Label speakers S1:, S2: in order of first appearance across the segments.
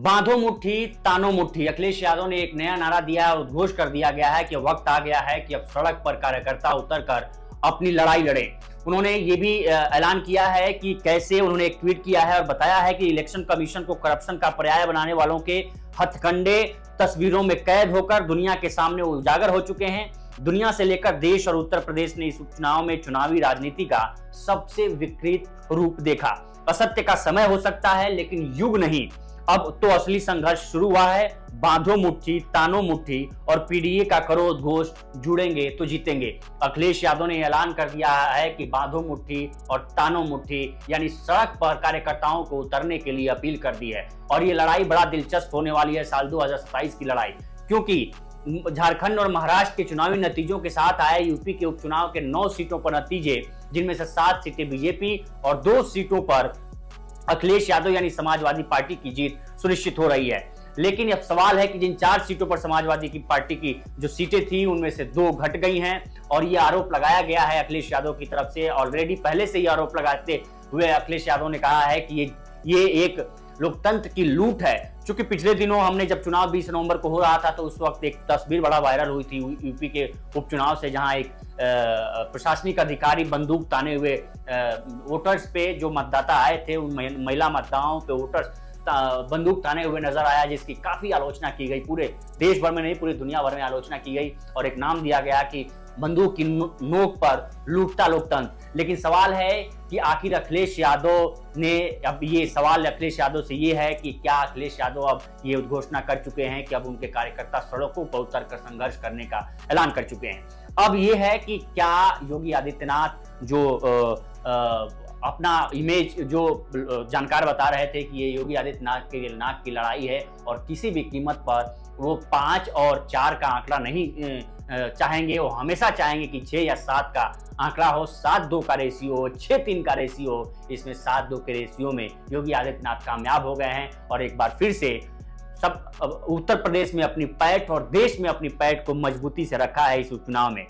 S1: बांधो मुट्ठी तानो मुट्ठी। अखिलेश यादव ने एक नया नारा दिया है और उद्घोष कर दिया गया है कि वक्त आ गया है कि अब सड़क पर कार्यकर्ता उतरकर अपनी लड़ाई लड़ें। उन्होंने ये भी ऐलान किया है कि कैसे उन्होंने एक ट्वीट किया है और बताया है कि इलेक्शन कमीशन को करप्शन का पर्याय बनाने वालों के हथकंडे तस्वीरों में कैद होकर दुनिया के सामने उजागर हो चुके हैं। दुनिया से लेकर देश और उत्तर प्रदेश ने इस उपचुनाव में चुनावी राजनीति का सबसे विकृत रूप देखा। असत्य का समय हो सकता है लेकिन युग नहीं। अब तो असली संघर्ष शुरू हुआ है। बांधो मुट्ठी तानो मुट्ठी और पीडीए का करो उद्घोष, जुड़ेंगे तो जीतेंगे। अखिलेश यादव ने ऐलान कर दिया है कि बांधो मुट्ठी और तानो मुट्ठी यानी सड़क पर कार्यकर्ताओं को उतरने के लिए अपील कर दी है। और ये लड़ाई बड़ा दिलचस्प होने वाली है, साल 2027 की लड़ाई, क्योंकि झारखंड और महाराष्ट्र के चुनावी नतीजों के साथ आए यूपी के उपचुनाव के 9 सीटों पर नतीजे, जिनमें से 7 सीटें बीजेपी और 2 सीटों पर अखिलेश यादव यानी समाजवादी पार्टी की जीत सुनिश्चित हो रही है। लेकिन अब सवाल है कि जिन 4 सीटों पर समाजवादी की पार्टी की जो सीटें थी उनमें से 2 घट गई हैं और ये आरोप लगाया गया है अखिलेश यादव की तरफ से। ऑलरेडी पहले से ही आरोप लगाते हुए अखिलेश यादव ने कहा है कि ये एक लोकतंत्र की लूट है। क्योंकि पिछले दिनों हमने जब चुनाव 20 नवंबर को हो रहा था तो उस वक्त एक तस्वीर बड़ा वायरल हुई थी यूपी के उपचुनाव से, जहां एक प्रशासनिक अधिकारी बंदूक ताने हुए वोटर्स पे, जो मतदाता आए थे उन महिला मतदाताओं पे वोटर्स बंदूक ताने हुए नजर आया, जिसकी काफी आलोचना की गई। पूरे देश भर में नहीं, पूरी दुनिया भर में आलोचना की गई और एक नाम दिया गया कि बंदूक की नोक पर लूटता लोकतंत्र। लेकिन सवाल है कि आखिर अखिलेश यादव ने, अब ये सवाल अखिलेश यादव से ये है कि क्या अखिलेश यादव अब ये उद्घोषणा कर चुके हैं कि अब उनके कार्यकर्ता सड़कों पर उतरकर संघर्ष करने का ऐलान कर चुके हैं। अब ये है कि क्या योगी आदित्यनाथ जो अपना इमेज, जो जानकार बता रहे थे कि ये योगी आदित्यनाथ के नाक की लड़ाई है और किसी भी कीमत पर वो 5 और 4 का आंकड़ा नहीं चाहेंगे, वो हमेशा चाहेंगे कि 6 या 7 का आंकड़ा हो, 7-2 का रेशियो हो, 6-3 का रेशियो हो। इसमें 7-2 के रेशियो में योगी आदित्यनाथ कामयाब हो गए हैं और एक बार फिर से सब उत्तर प्रदेश में अपनी पैठ और देश में अपनी पैठ को मजबूती से रखा है इस उपचुनाव में।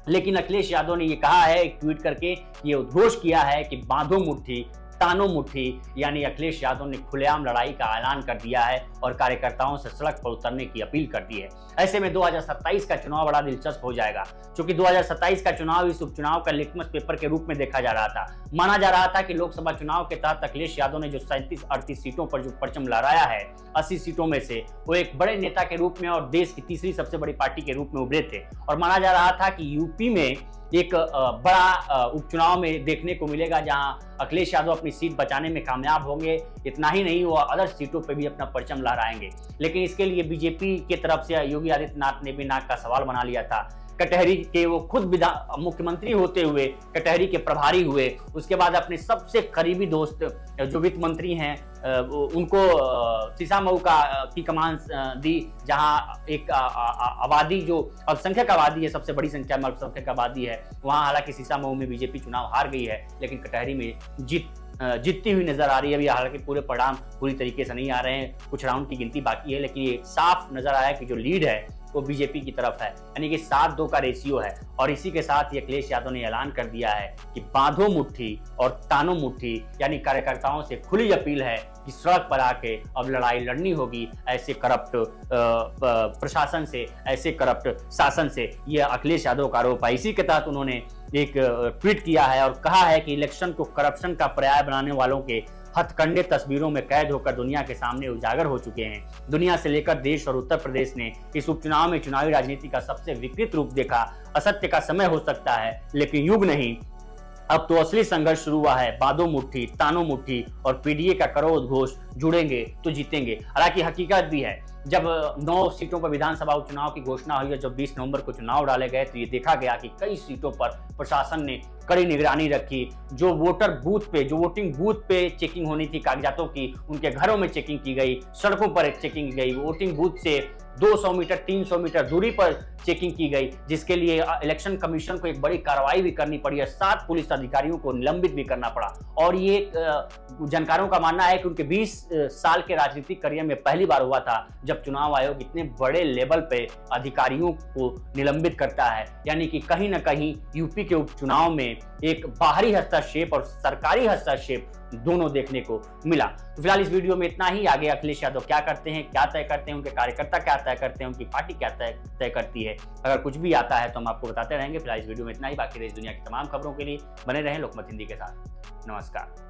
S1: लेकिन अखिलेश यादव ने ये कहा है, एक ट्वीट करके ये उद्घोष किया है कि बांधो मुट्ठी तानो मुट्ठी, यानी अखिलेश यादव ने खुलेआम लड़ाई का ऐलान कर दिया है और कार्यकर्ताओं से सड़क पर उतरने की अपील कर दी है। ऐसे में 2027 का चुनाव बड़ा दिलचस्प हो जाएगा, क्योंकि 2027 का चुनाव इस उपचुनाव का लिटमस पेपर के रूप में देखा जा रहा था। माना जा रहा था कि लोकसभा चुनाव के तहत अखिलेश यादव ने जो 37-38 सीटों पर जो परचम लहराया है, 80 सीटों में से वो एक बड़े नेता के रूप में और देश की तीसरी सबसे बड़ी पार्टी के रूप में उभरे थे। और माना जा रहा था कि यूपी में एक बड़ा उपचुनाव में देखने को मिलेगा जहां अखिलेश यादव अपनी सीट बचाने में कामयाब होंगे। इतना ही नहीं, वो अदर सीटों पे भी अपना परचम लहराएंगे। लेकिन इसके लिए बीजेपी की तरफ से योगी आदित्यनाथ ने भी नाक का सवाल बना लिया था। कटहरी के वो खुद मुख्यमंत्री होते हुए कटहरी के प्रभारी हुए, उसके बाद अपने सबसे करीबी दोस्त जो वित्त मंत्री हैं उनको सीसामऊ की कमान दी, जहां एक आबादी जो अल्पसंख्यक आबादी है, सबसे बड़ी संख्या में अल्पसंख्यक आबादी है, वहां हालांकि सीसामऊ में बीजेपी चुनाव हार गई है, लेकिन कटहरी में जीतती हुई नजर आ रही है। अभी हालांकि पूरे परिणाम पूरी तरीके से नहीं आ रहे हैं, कुछ राउंड की गिनती बाकी है, लेकिन ये साफ नजर आया कि जो लीड है वो बीजेपी की तरफ है, यानी कि 7-2 का रेशियो है। और इसी के साथ ही अखिलेश यादव ने ऐलान कर दिया है कि बांधो मुट्ठी और तानो मुट्ठी, यानी कार्यकर्ताओं से खुली अपील है कि सड़क पर आके अब लड़ाई लड़नी होगी ऐसे करप्ट प्रशासन से, ऐसे करप्ट शासन से। यह अखिलेश यादव का आरोप है। इसी के तहत उन्होंने एक ट्वीट किया है और कहा है कि इलेक्शन को करप्शन का पर्याय बनाने वालों के हथकंडे तस्वीरों में कैद होकर दुनिया के सामने उजागर हो चुके हैं। दुनिया से लेकर देश और उत्तर प्रदेश ने इस उपचुनाव में चुनावी राजनीति का सबसे विकृत रूप देखा। असत्य का समय हो सकता है लेकिन युग नहीं। अब तो असली संघर्ष शुरू हुआ है। बांधो मुट्ठी तानो मुट्ठी और पीडीए का करो उद्घोष, जुड़ेंगे तो जीतेंगे। हालांकि हकीकत भी है, जब 9 सीटों पर विधानसभा उपचुनाव की घोषणा हुई और जब 20 नवंबर को चुनाव डाले गए तो ये देखा गया कि कई सीटों पर प्रशासन ने कड़ी निगरानी रखी। जो वोटर बूथ पे, जो वोटिंग बूथ पे चेकिंग होनी थी कागजातों की, उनके घरों में चेकिंग की गई, सड़कों पर चेकिंग की गई, वोटिंग बूथ से 200 मीटर 300 मीटर दूरी पर चेकिंग की गई, जिसके लिए इलेक्शन कमीशन को एक बड़ी कार्रवाई भी करनी पड़ी है। 7 पुलिस अधिकारियों को निलंबित भी करना पड़ा। और ये जानकारों का मानना है कि उनके 20 साल के राजनीतिक करियर में पहली बार हुआ था जब चुनाव आयोग इतने बड़े लेवल पे अधिकारियों को निलंबित करता है। यानी कि कहीं ना कहीं यूपी के उपचुनाव में एक बाहरी हस्तक्षेप और सरकारी हस्तक्षेप दोनों देखने को मिला। तो फिलहाल इस वीडियो में इतना ही। आगे अखिलेश यादव क्या करते हैं, क्या तय करते हैं, उनके कार्यकर्ता क्या तय करते हैं, उनकी पार्टी क्या तय करती है, अगर कुछ भी आता है तो हम आपको बताते रहेंगे। फिलहाल इस वीडियो में इतना ही। बाकी देश दुनिया की तमाम खबरों के लिए बने रहें लोकमत हिंदी के साथ। नमस्कार।